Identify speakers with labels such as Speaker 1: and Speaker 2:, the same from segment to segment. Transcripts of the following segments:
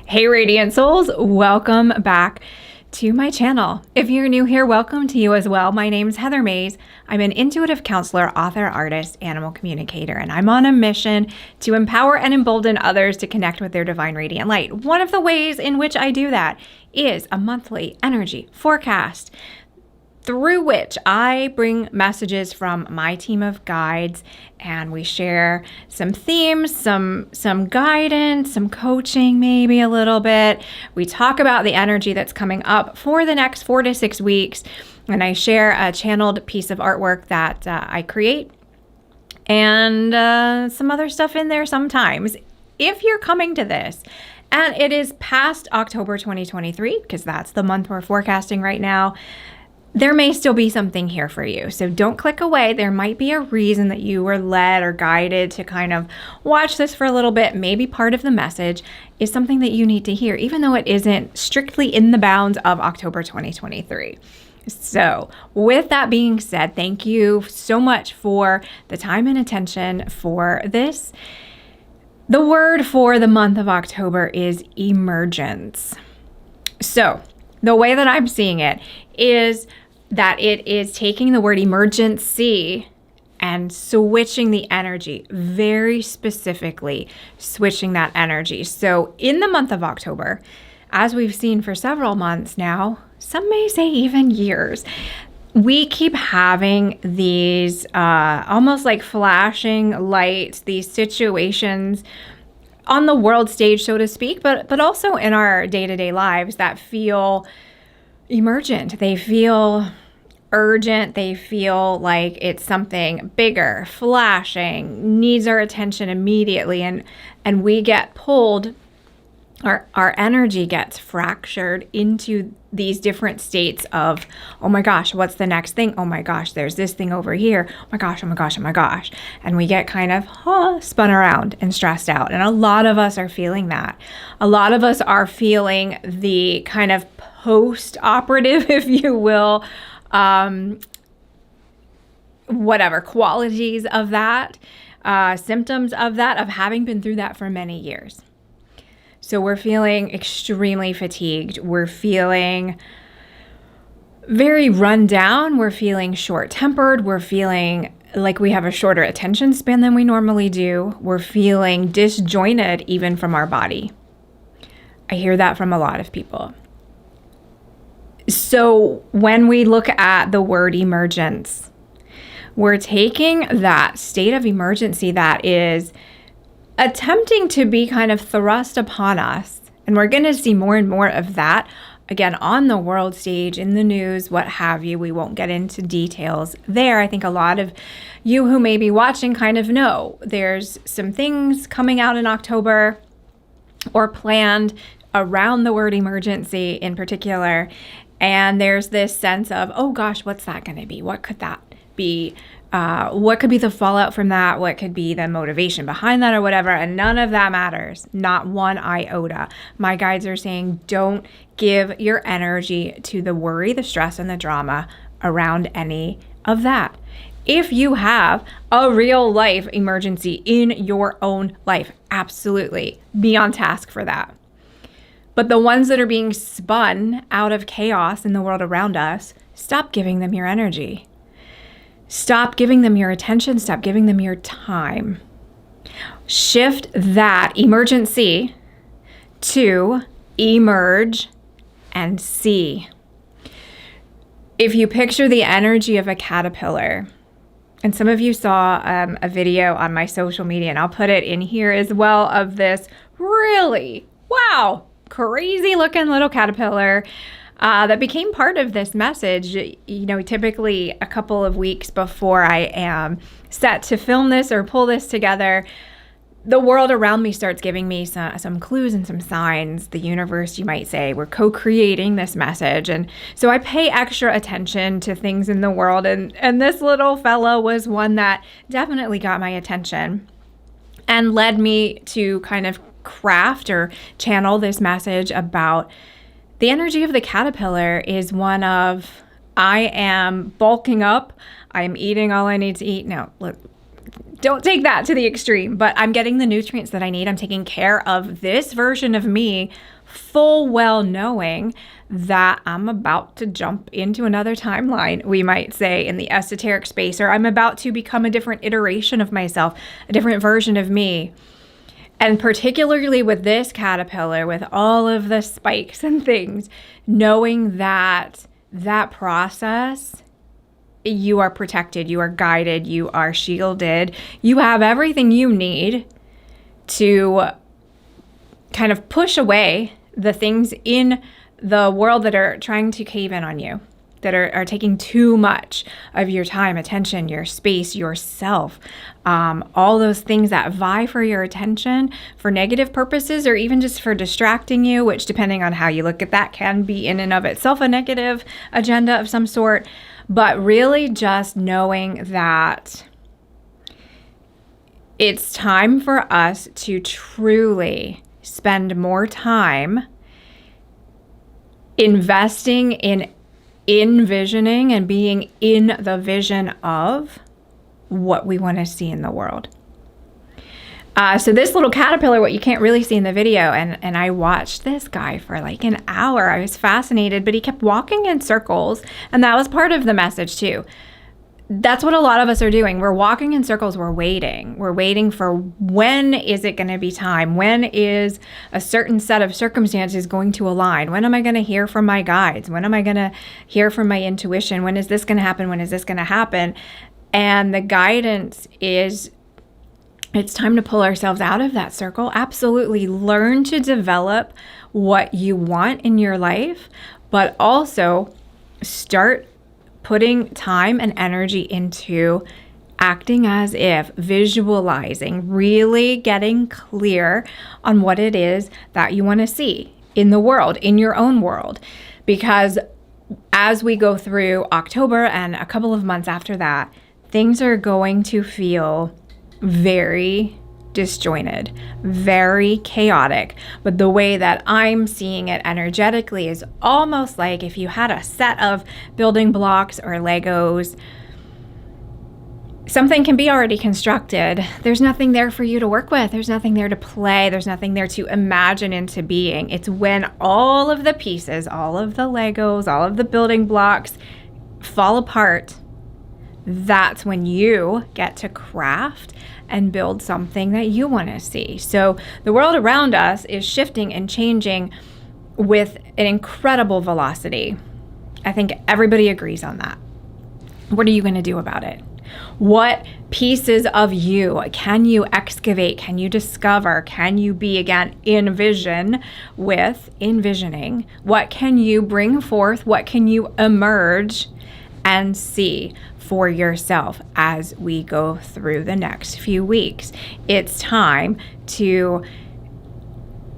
Speaker 1: Hey Radiant Souls, welcome back to my channel. If you're new here, welcome to you as well. My name's Heather Mays. I'm an intuitive counselor, author, artist, animal communicator, and I'm on a mission to empower and embolden others to connect with their divine radiant light. One of the ways in which I do that is a monthly energy forecast, through which I bring messages from my team of guides, and we share some themes, some guidance, some coaching, maybe a little bit. We talk about the energy that's coming up for the next 4 to 6 weeks, and I share a channeled piece of artwork that I create, and some other stuff in there sometimes. If you're coming to this and it is past October 2023, because that's the month we're forecasting right now, there may still be something here for you. So don't click away. There might be a reason that you were led or guided to kind of watch this for a little bit. Maybe part of the message is something that you need to hear, even though it isn't strictly in the bounds of October 2023. So with that being said, thank you so much for the time and attention for this. The word for the month of October is emergence. So the way that I'm seeing it is that it is taking the word emergency and switching the energy, very specifically switching that energy. So in the month of October, as we've seen for several months now, some may say even years, we keep having these almost like flashing lights, these situations on the world stage, so to speak, but also in our day-to-day lives that feel emergent. They feel urgent. They feel like it's something bigger, flashing, needs our attention immediately, and we get pulled. Our energy gets fractured into these different states of, oh my gosh, what's the next thing? Oh my gosh, there's this thing over here. Oh my gosh, oh my gosh, oh my gosh. And we get kind of spun around and stressed out. And a lot of us are feeling that. A lot of us are feeling the kind of post-operative, if you will, whatever qualities of that, symptoms of that, of having been through that for many years. So we're feeling extremely fatigued. We're feeling very run down. We're feeling short-tempered. We're feeling like we have a shorter attention span than we normally do. We're feeling disjointed even from our body. I hear that from a lot of people. So when we look at the word emergence, we're taking that state of emergency that is attempting to be kind of thrust upon us. And we're going to see more and more of that, again, on the world stage, in the news, what have you. We won't get into details there. I think a lot of you who may be watching kind of know there's some things coming out in October or planned around the word emergency in particular. And there's this sense of, oh gosh, what's that going to be? What could that be? What could be the fallout from that? What could be the motivation behind that or whatever? And none of that matters. Not one iota. My guides are saying, don't give your energy to the worry, the stress, and the drama around any of that. If you have a real life emergency in your own life, absolutely be on task for that. But the ones that are being spun out of chaos in the world around us, stop giving them your energy. Stop giving them your attention. Stop giving them your time. Shift that emergency to emerge and see. If you picture the energy of a caterpillar, and some of you saw a video on my social media, and I'll put it in here as well, of this really, wow, crazy looking little caterpillar that became part of this message. You know, typically a couple of weeks before I am set to film this or pull this together, the world around me starts giving me some clues and some signs. The universe, you might say, we're co-creating this message. And so I pay extra attention to things in the world. And this little fella was one that definitely got my attention and led me to kind of craft or channel this message about the energy of the caterpillar is one of, I am bulking up, I'm eating all I need to eat. No, look, don't take that to the extreme, but I'm getting the nutrients that I need. I'm taking care of this version of me full well knowing that I'm about to jump into another timeline, we might say, in the esoteric space, or I'm about to become a different iteration of myself, a different version of me. And particularly with this caterpillar, with all of the spikes and things, knowing that that process, you are protected, you are guided, you are shielded, you have everything you need to kind of push away the things in the world that are trying to cave in on you, that are taking too much of your time, attention, your space, yourself, all those things that vie for your attention for negative purposes, or even just for distracting you, which, depending on how you look at that, can be in and of itself a negative agenda of some sort. But really just knowing that it's time for us to truly spend more time investing in envisioning and being in the vision of what we want to see in the world. So this little caterpillar, what you can't really see in the video, and I watched this guy for like an hour. I was fascinated, but he kept walking in circles, and that was part of the message too. That's what a lot of us are doing. We're walking in circles. We're waiting. We're waiting for, when is it going to be time? When is a certain set of circumstances going to align? When am I going to hear from my guides? When am I going to hear from my intuition? When is this going to happen? When is this going to happen? And the guidance is, it's time to pull ourselves out of that circle. Absolutely learn to develop what you want in your life, but also start putting time and energy into acting as if, visualizing, really getting clear on what it is that you want to see in the world, in your own world. Because as we go through October and a couple of months after that, things are going to feel very disjointed, very chaotic. But the way that I'm seeing it energetically is almost like if you had a set of building blocks or Legos. Something can be already constructed. There's nothing there for you to work with. There's nothing there to play. There's nothing there to imagine into being. It's when all of the pieces, all of the Legos, all of the building blocks fall apart, that's when you get to craft and build something that you want to see. So the world around us is shifting and changing with an incredible velocity. I think everybody agrees on that. What are you going to do about it? What pieces of you can you excavate? Can you discover? Can you be, again, envisioning? What can you bring forth? What can you emerge and see for yourself as we go through the next few weeks? It's time to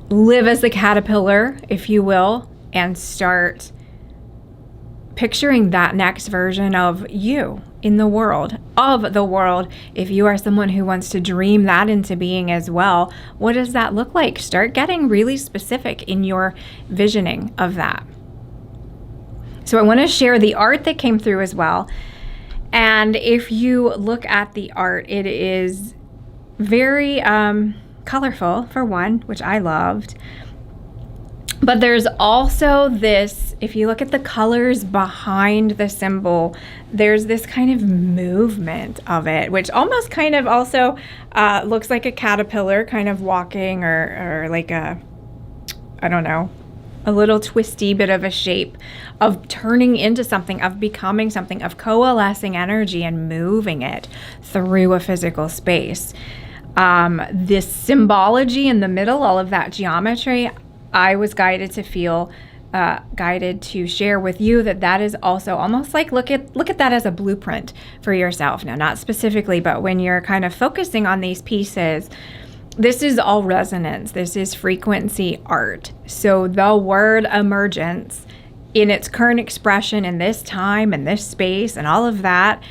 Speaker 1: live as the caterpillar, if you will, and start picturing that next version of you in the world, If you are someone who wants to dream that into being as well, what does that look like? Start getting really specific in your visioning of that. So I want to share the art that came through as well. And if you look at the art, it is very colorful, for one, which I loved. But there's also this, if you look at the colors behind the symbol, there's this kind of movement of it, which almost kind of also looks like a caterpillar kind of walking, or like a, I don't know, a little twisty bit of a shape of turning into something, of becoming something, of coalescing energy and moving it through a physical space. This symbology in the middle, all of that geometry, I was guided to feel, guided to share with you that is also almost like, look at that as a blueprint for yourself. Now, not specifically, but when you're kind of focusing on these pieces, this is all resonance. This is frequency art. So the word emergence in its current expression in this time and this space and all of that,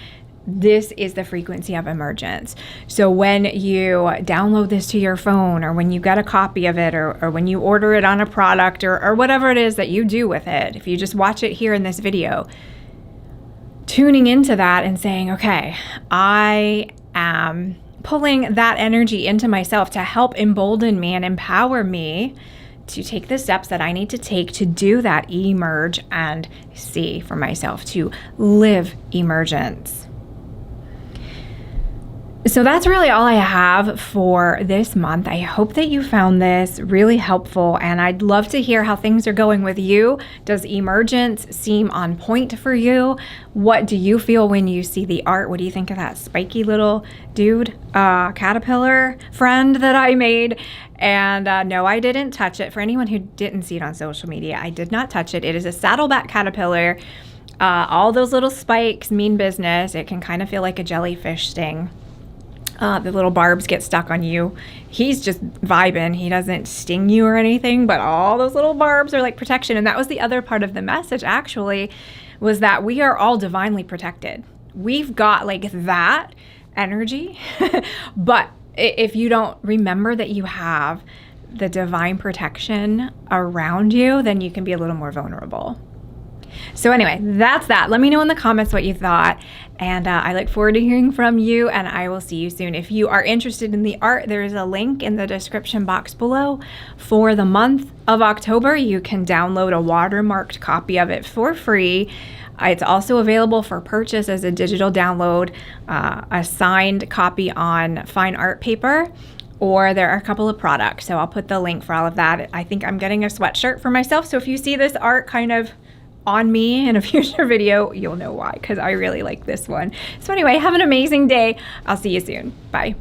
Speaker 1: this is the frequency of emergence. So when you download this to your phone, or when you get a copy of it, or when you order it on a product, or whatever it is that you do with it, if you just watch it here in this video, tuning into that and saying, okay, I am pulling that energy into myself to help embolden me and empower me to take the steps that I need to take to do that emerge and see for myself, to live emergence. So that's really all I have for this month. I hope that you found this really helpful, and I'd love to hear how things are going with you. Does emergence seem on point for you? What do you feel when you see the art? What do you think of that spiky little dude, caterpillar friend that I made? And no, I didn't touch it. For anyone who didn't see it on social media, I did not touch it. It is a saddleback caterpillar. All those little spikes mean business. It can kind of feel like a jellyfish sting. The little barbs get stuck on you. He's just vibing. He doesn't sting you or anything, but all those little barbs are like protection. And that was the other part of the message, actually, was that we are all divinely protected. We've got like that energy. But if you don't remember that you have the divine protection around you, then you can be a little more vulnerable. So anyway, that's that. Let me know in the comments what you thought. And I look forward to hearing from you, and I will see you soon. If you are interested in the art, there is a link in the description box below. For the month of October, you can download a watermarked copy of it for free. It's also available for purchase as a digital download, a signed copy on fine art paper, or there are a couple of products. So I'll put the link for all of that. I think I'm getting a sweatshirt for myself. So if you see this art kind of on me in a future video, you'll know why, because I really like this one. So anyway, have an amazing day. I'll see you soon. Bye.